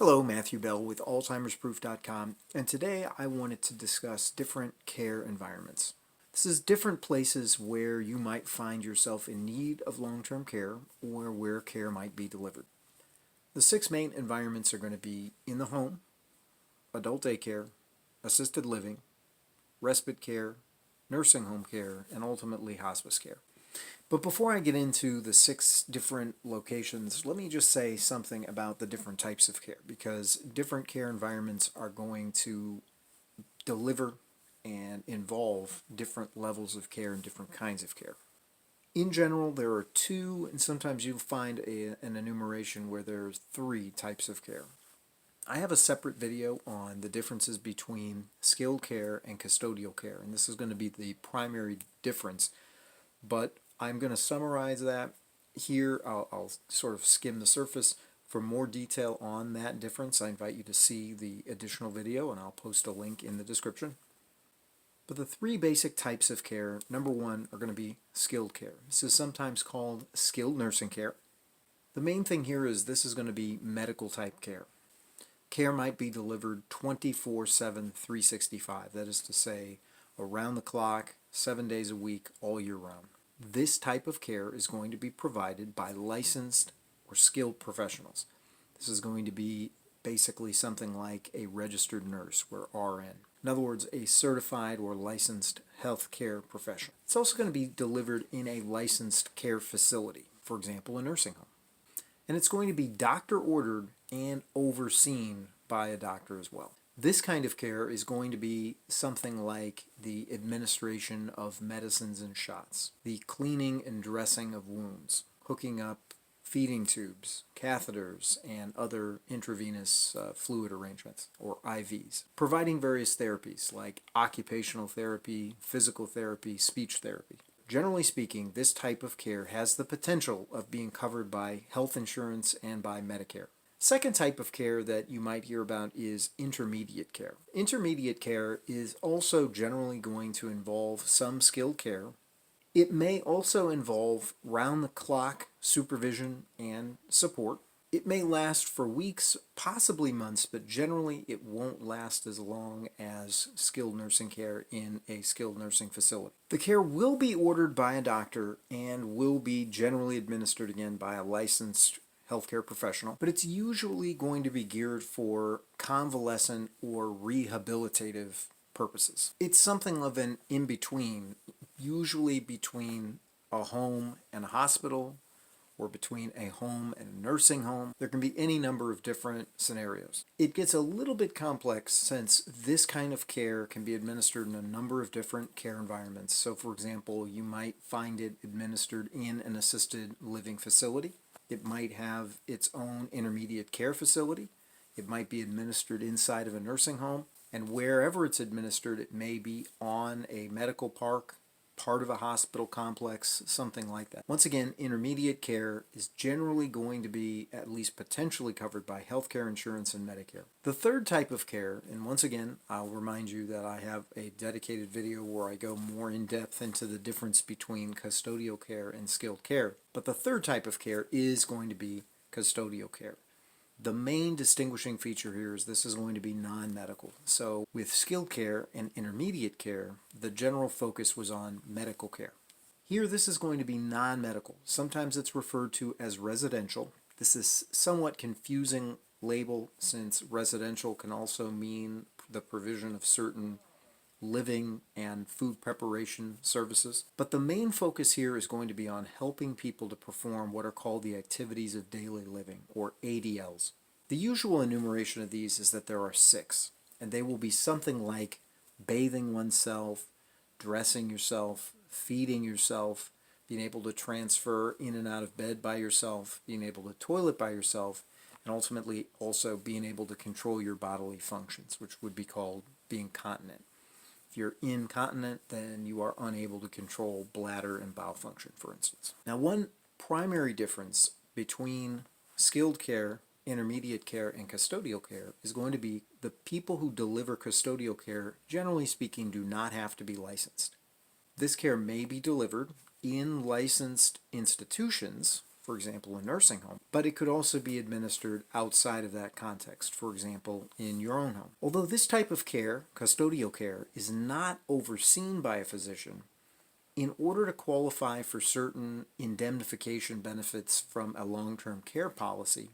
Hello, Matthew Bell with Alzheimer'sProof.com, and today I wanted to discuss different care environments. This is different places where you might find yourself in need of long-term care or where care might be delivered. The six main environments are going to be in the home, adult daycare, assisted living, respite care, nursing home care, and ultimately hospice care. But before I get into the six different locations, let me just say something about the different types of care, because different care environments are going to deliver and involve different levels of care and different kinds of care. In general, there are two, and sometimes you'll find an enumeration where there's three types of care. I have a separate video on the differences between skilled care and custodial care, and this is going to be the primary difference, but I'm going to summarize that here. I'll sort of skim the surface. For more detail on that difference, I invite you to see the additional video, and I'll post a link in the description. But the three basic types of care, number one, are going to be skilled care. This is sometimes called skilled nursing care. The main thing here is this is going to be medical type care. Care might be delivered 24/7, 365. That is to say, around the clock, 7 days a week, all year round. This type of care is going to be provided by licensed or skilled professionals. This is going to be basically something like a registered nurse, or RN. In other words, a certified or licensed healthcare professional. It's also going to be delivered in a licensed care facility, for example, a nursing home. And it's going to be doctor ordered and overseen by a doctor as well. This kind of care is going to be something like the administration of medicines and shots, the cleaning and dressing of wounds, hooking up feeding tubes, catheters, and other intravenous fluid arrangements, or IVs, providing various therapies like occupational therapy, physical therapy, speech therapy. Generally speaking, this type of care has the potential of being covered by health insurance and by Medicare. Second type of care that you might hear about is intermediate care. Intermediate care is also generally going to involve some skilled care. It may also involve round-the-clock supervision and support. It may last for weeks, possibly months, but generally it won't last as long as skilled nursing care in a skilled nursing facility. The care will be ordered by a doctor and will be generally administered again by a licensed healthcare professional, but it's usually going to be geared for convalescent or rehabilitative purposes. It's something of an in-between, usually between a home and a hospital, or between a home and a nursing home. There can be any number of different scenarios. It gets a little bit complex since this kind of care can be administered in a number of different care environments. So for example, you might find it administered in an assisted living facility. It might have its own intermediate care facility. It might be administered inside of a nursing home. And wherever it's administered, it may be on a medical park, part of a hospital complex, something like that. Once again, intermediate care is generally going to be at least potentially covered by healthcare insurance and Medicare. The third type of care, and once again, I'll remind you that I have a dedicated video where I go more in depth into the difference between custodial care and skilled care. But the third type of care is going to be custodial care. The main distinguishing feature here is this is going to be non-medical. So with skilled care and intermediate care, the general focus was on medical care. Here this is going to be non-medical. Sometimes it's referred to as residential. This is somewhat confusing label since residential can also mean the provision of certain living and food preparation services. But the main focus here is going to be on helping people to perform what are called the activities of daily living, or ADLs. The usual enumeration of these is that there are 6, and they will be something like bathing oneself, dressing yourself, feeding yourself, being able to transfer in and out of bed by yourself, being able to toilet by yourself, and ultimately also being able to control your bodily functions, which would be called being continent. If you're incontinent, then you are unable to control bladder and bowel function, for instance. Now, one primary difference between skilled care, intermediate care, and custodial care is going to be the people who deliver custodial care, generally speaking, do not have to be licensed. This care may be delivered in licensed institutions for example, a nursing home, but it could also be administered outside of that context, for example, in your own home. Although this type of care, custodial care, is not overseen by a physician, in order to qualify for certain indemnification benefits from a long-term care policy,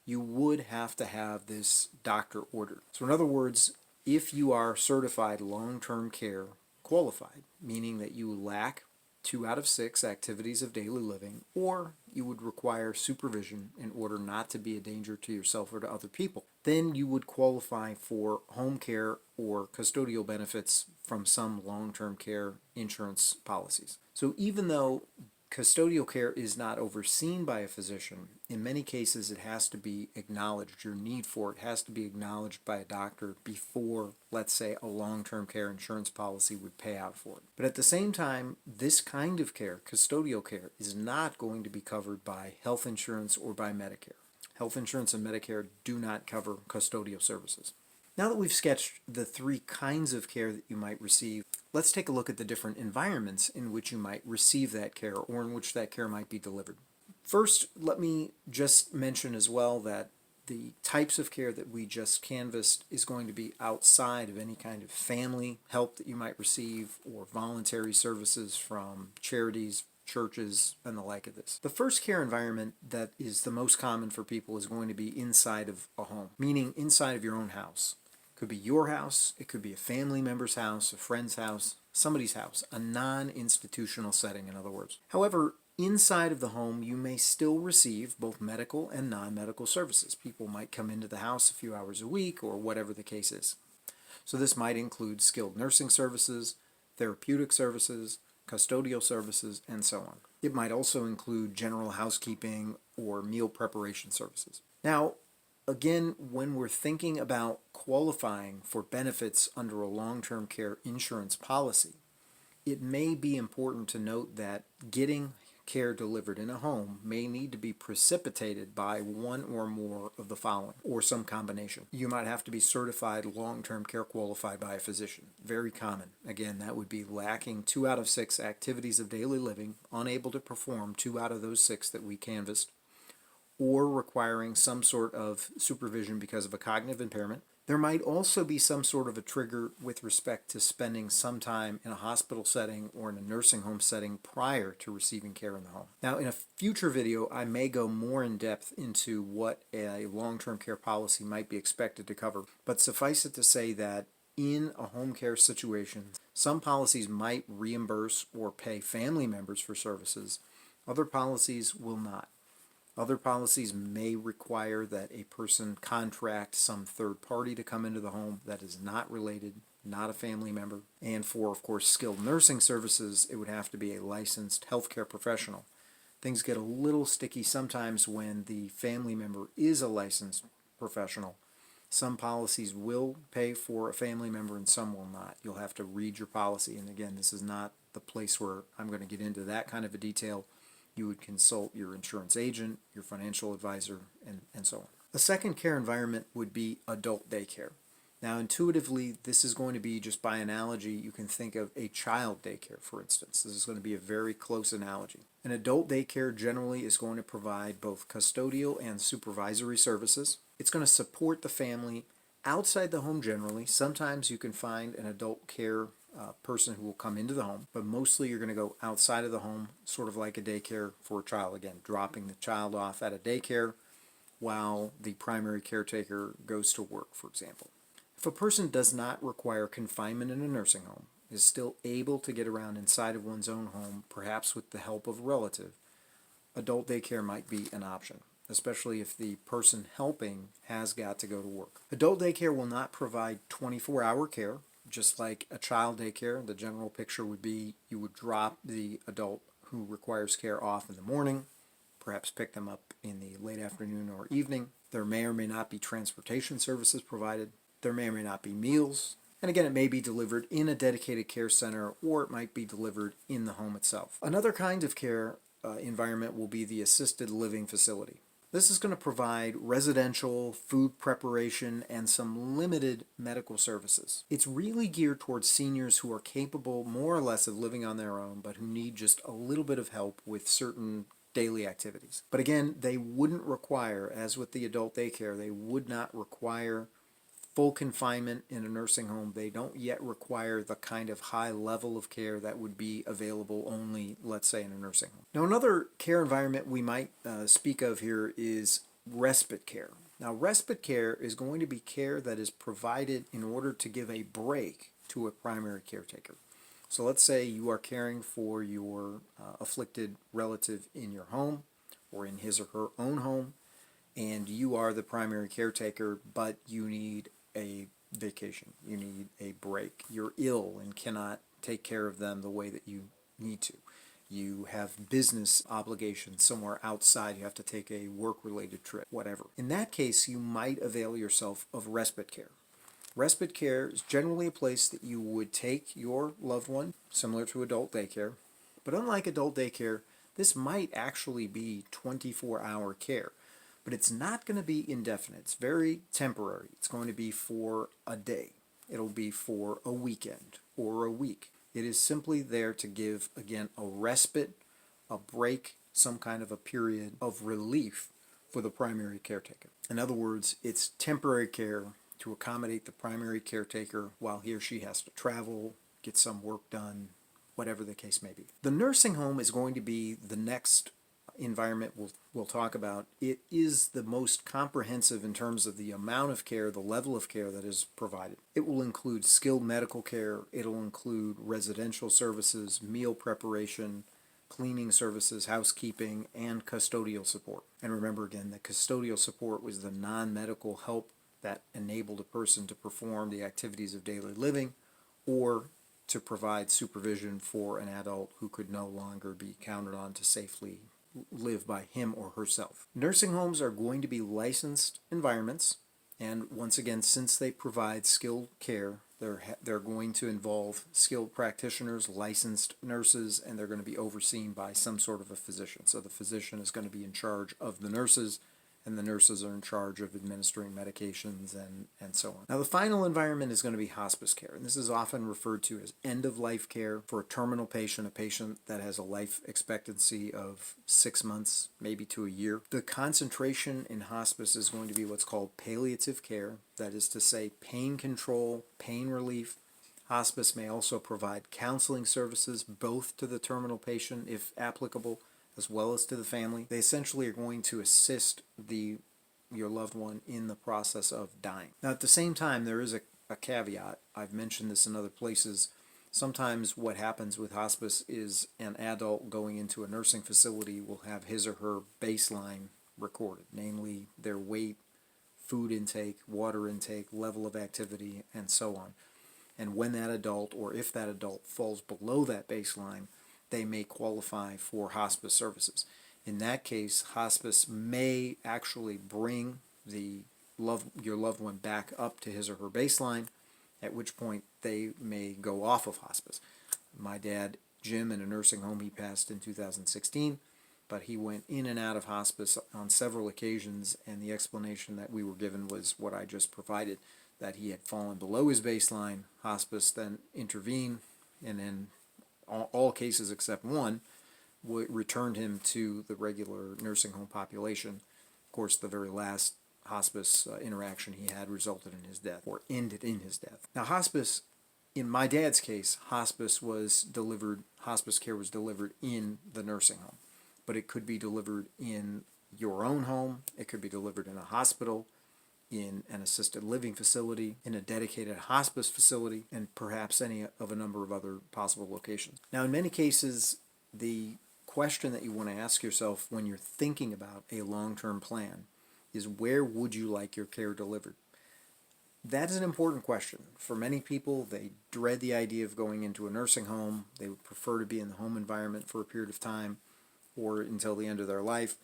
you would have to have this doctor ordered. So in other words, if you are certified long-term care qualified, meaning that you lack 2 out of 6 activities of daily living, or you would require supervision in order not to be a danger to yourself or to other people, then you would qualify for home care or custodial benefits from some long-term care insurance policies. So even though custodial care is not overseen by a physician, in many cases it has to be acknowledged. Your need for it has to be acknowledged by a doctor before, let's say, a long-term care insurance policy would pay out for it. But at the same time, this kind of care, custodial care, is not going to be covered by health insurance or by Medicare. Health insurance and Medicare do not cover custodial services. Now that we've sketched the 3 kinds of care that you might receive, let's take a look at the different environments in which you might receive that care or in which that care might be delivered. First, let me just mention as well that the types of care that we just canvassed is going to be outside of any kind of family help that you might receive or voluntary services from charities, churches, and the like of this. The first care environment that is the most common for people is going to be inside of a home, meaning inside of your own house. It could be your house, it could be a family member's house, a friend's house, somebody's house, a non-institutional setting, in other words. However, inside of the home, you may still receive both medical and non-medical services. People might come into the house a few hours a week or whatever the case is. So this might include skilled nursing services, therapeutic services, custodial services, and so on. It might also include general housekeeping or meal preparation services. Now, again, when we're thinking about qualifying for benefits under a long-term care insurance policy, it may be important to note that getting care delivered in a home may need to be precipitated by one or more of the following, or some combination. You might have to be certified long-term care qualified by a physician. Very common. Again, that would be lacking 2 out of 6 activities of daily living, unable to perform 2 out of those 6 that we canvassed, or requiring some sort of supervision because of a cognitive impairment. There might also be some sort of a trigger with respect to spending some time in a hospital setting or in a nursing home setting prior to receiving care in the home. Now, in a future video, I may go more in depth into what a long-term care policy might be expected to cover, but suffice it to say that in a home care situation, some policies might reimburse or pay family members for services. Other policies will not. Other policies may require that a person contract some third party to come into the home that is not related, not a family member. And for, of course, skilled nursing services, it would have to be a licensed healthcare professional. Things get a little sticky sometimes when the family member is a licensed professional. Some policies will pay for a family member and some will not. You'll have to read your policy. And again, this is not the place where I'm going to get into that kind of a detail. You would consult your insurance agent, your financial advisor, and so on. A second care environment would be adult daycare. Now, intuitively, this is going to be, just by analogy, you can think of a child daycare, for instance. This is going to be a very close analogy. An adult daycare generally is going to provide both custodial and supervisory services. It's going to support the family outside the home generally. Sometimes you can find an adult care person who will come into the home, but mostly you're going to go outside of the home, sort of like a daycare for a child. Again, dropping the child off at a daycare while the primary caretaker goes to work, for example. If a person does not require confinement in a nursing home, is still able to get around inside of one's own home, perhaps with the help of a relative, adult daycare might be an option, especially if the person helping has got to go to work. Adult daycare will not provide 24-hour care. Just like a child daycare, the general picture would be you would drop the adult who requires care off in the morning, perhaps pick them up in the late afternoon or evening. There may or may not be transportation services provided. There may or may not be meals. And again, it may be delivered in a dedicated care center or it might be delivered in the home itself. Another kind of care environment will be the assisted living facility. This is going to provide residential, food preparation, and some limited medical services. It's really geared towards seniors who are capable more or less of living on their own, but who need just a little bit of help with certain daily activities. But again, they wouldn't require, as with the adult daycare, they would not require full confinement in a nursing home. They don't yet require the kind of high level of care that would be available only, let's say, in a nursing home. Now, another care environment we might speak of here is respite care. Now, respite care is going to be care that is provided in order to give a break to a primary caretaker. So let's say you are caring for your afflicted relative in your home or in his or her own home, and you are the primary caretaker, but you need a vacation, you need a break. You're ill and cannot take care of them the way that you need to. You have business obligations somewhere outside, you have to take a work-related trip, whatever. In that case, you might avail yourself of respite care. Respite care is generally a place that you would take your loved one, similar to adult daycare. But unlike adult daycare, this might actually be 24-hour care. But it's not going to be indefinite. It's very temporary. It's going to be for a day. It'll be for a weekend or a week. It is simply there to give, again, a respite, a break, some kind of a period of relief for the primary caretaker. In other words, it's temporary care to accommodate the primary caretaker while he or she has to travel, get some work done, whatever the case may be. The nursing home is going to be the next environment we'll talk about. It is the most comprehensive in terms of the amount of care, the level of care that is provided. It will include skilled medical care, it'll include residential services, meal preparation, cleaning services, housekeeping, and custodial support. And remember again, that custodial support was the non-medical help that enabled a person to perform the activities of daily living or to provide supervision for an adult who could no longer be counted on to safely live by him or herself. Nursing homes are going to be licensed environments, and once again, since they provide skilled care, they're going to involve skilled practitioners, licensed nurses, and they're going to be overseen by some sort of a physician. So the physician is going to be in charge of the nurses, and the nurses are in charge of administering medications and so on. Now, the final environment is going to be hospice care, and this is often referred to as end-of-life care for a terminal patient, a patient that has a life expectancy of 6 months, maybe to a year. The concentration in hospice is going to be what's called palliative care, that is to say pain control, pain relief. Hospice may also provide counseling services both to the terminal patient, if applicable, as well as to the family. They essentially are going to assist your loved one in the process of dying. Now, at the same time, there is a caveat. I've mentioned this in other places. Sometimes what happens with hospice is an adult going into a nursing facility will have his or her baseline recorded, namely their weight, food intake, water intake, level of activity, and so on. And when that adult, or if that adult falls below that baseline, they may qualify for hospice services. In that case, hospice may actually bring your loved one back up to his or her baseline, at which point they may go off of hospice. My dad, Jim, in a nursing home, he passed in 2016, but he went in and out of hospice on several occasions, and the explanation that we were given was what I just provided, that he had fallen below his baseline. Hospice then intervened, and then all cases except one returned him to the regular nursing home population. Of course, the very last hospice interaction he had resulted in his death, or ended in his death. Now, hospice, in my dad's case, hospice care was delivered in the nursing home, but it could be delivered in your own home, it could be delivered in a hospital, in an assisted living facility, in a dedicated hospice facility, and perhaps any of a number of other possible locations. Now, in many cases, the question that you want to ask yourself when you're thinking about a long-term plan is, where would you like your care delivered? That is an important question. For many people, they dread the idea of going into a nursing home. They would prefer to be in the home environment for a period of time or until the end of their life.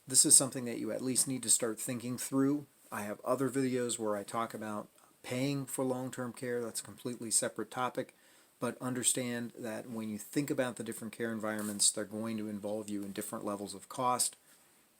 This is something that you at least need to start thinking through. I have other videos where I talk about paying for long-term care. That's a completely separate topic. But understand that when you think about the different care environments, they're going to involve you in different levels of cost.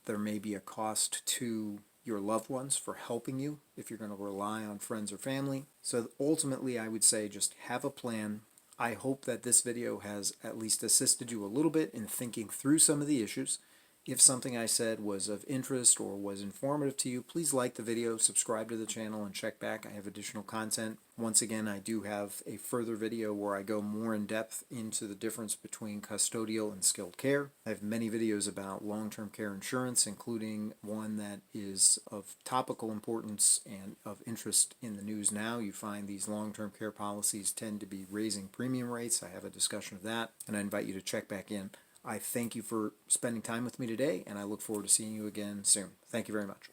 There may be a cost to your loved ones for helping you if you're going to rely on friends or family. So ultimately, I would say just have a plan. I hope that this video has at least assisted you a little bit in thinking through some of the issues. If something I said was of interest or was informative to you, please like the video, subscribe to the channel, and check back. I have additional content. Once again, I do have a further video where I go more in depth into the difference between custodial and skilled care. I have many videos about long-term care insurance, including one that is of topical importance and of interest in the news now. You find these long-term care policies tend to be raising premium rates. I have a discussion of that, and I invite you to check back in. I thank you for spending time with me today, and I look forward to seeing you again soon. Thank you very much.